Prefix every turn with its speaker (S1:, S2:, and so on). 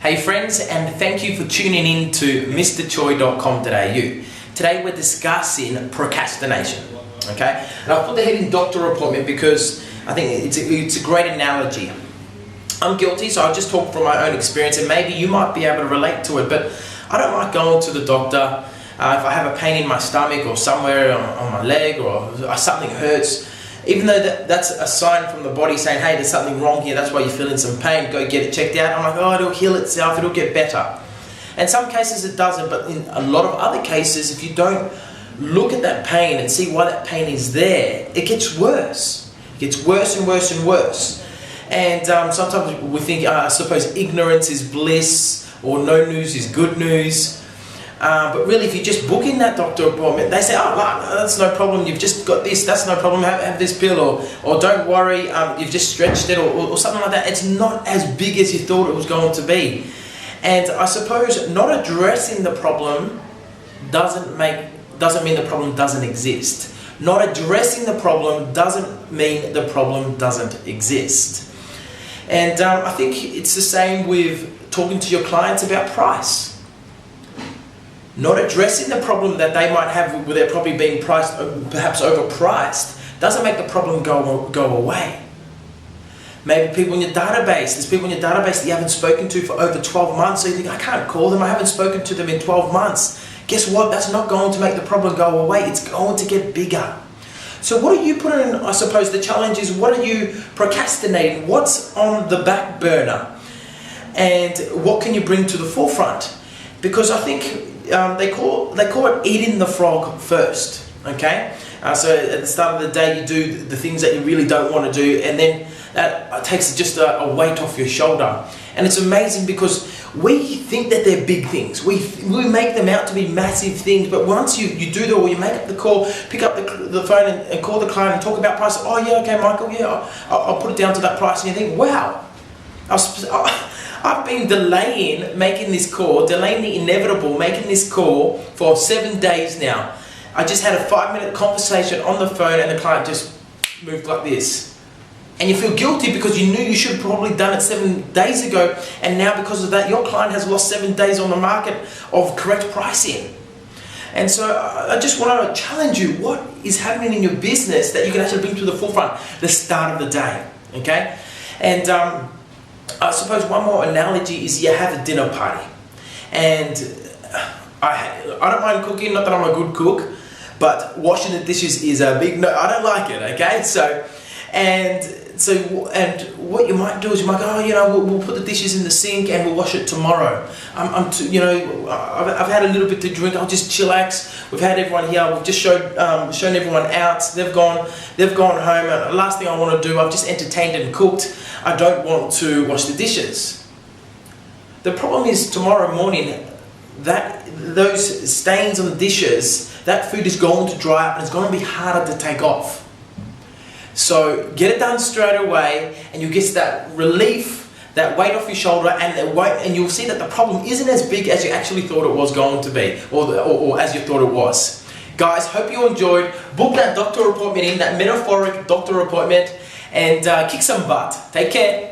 S1: Hey friends, and thank you for tuning in to MrChoi.com.au. Today we're discussing procrastination, okay? And I've put the heading doctor appointment because I think it's a great analogy. I'm guilty, so I'll just talk from my own experience, and maybe you might be able to relate to it, but I don't like going to the doctor if I have a pain in my stomach or somewhere on my leg or something hurts. Even though that's a sign from the body saying, hey, there's something wrong here, that's why you're feeling some pain, go get it checked out. I'm like, oh, it'll heal itself, it'll get better. In some cases it doesn't, but in a lot of other cases, if you don't look at that pain and see why that pain is there, it gets worse. It gets worse and worse and worse. And sometimes we think, I suppose ignorance is bliss, or no news is good news. But really, if you just book in that doctor appointment, they say, oh, that's no problem, you've just got this, that's no problem, have this pill, or don't worry, you've just stretched it, or something like that. It's not as big as you thought it was going to be. And I suppose not addressing the problem doesn't mean the problem doesn't exist. Not addressing the problem doesn't mean the problem doesn't exist. And I think it's the same with talking to your clients about price. Not addressing the problem that they might have with their property being priced, perhaps overpriced, doesn't make the problem go away. Maybe people in your database, there's people in your database that you haven't spoken to for over 12 months, so you think, I can't call them, I haven't spoken to them in 12 months. Guess what? That's not going to make the problem go away, it's going to get bigger. So what are you putting in, I suppose the challenge is, what are you procrastinating? What's on the back burner? And what can you bring to the forefront? Because I think they call it eating the frog first, okay? So at the start of the day you do the things that you really don't want to do, and then that takes just a weight off your shoulder. And it's amazing because we think that they're big things. We make them out to be massive things, but once you do that, or you make up the call, pick up the phone and call the client and talk about price, oh yeah, okay Michael, yeah, I'll put it down to that price, and you think, wow, I've been delaying making this call, delaying the inevitable, making this call for 7 days now. I just had a 5-minute conversation on the phone and the client just moved like this. And you feel guilty because you knew you should have probably done it 7 days ago, and now because of that your client has lost 7 days on the market of correct pricing. And so I just want to challenge you, what is happening in your business that you can actually bring to the forefront the start of the day, okay? And I suppose one more analogy is you have a dinner party, and I don't mind cooking, not that I'm a good cook, but washing the dishes is a big no. I don't like it, okay? And what you might do is you might go, oh, you know, we'll put the dishes in the sink and we'll wash it tomorrow. I've had a little bit to drink, I'll just chillax. We've had everyone here, we've just shown everyone out, they've gone home, and the last thing I want to do, I've just entertained and cooked, I don't want to wash the dishes. The problem is tomorrow morning, that those stains on the dishes, that food is going to dry up and it's going to be harder to take off. So get it done straight away, and you get that relief, that weight off your shoulder, and you'll see that the problem isn't as big as you actually thought it was going to be, or as you thought it was. Guys, hope you enjoyed. Book that doctor appointment in, that metaphoric doctor appointment, and kick some butt. Take care.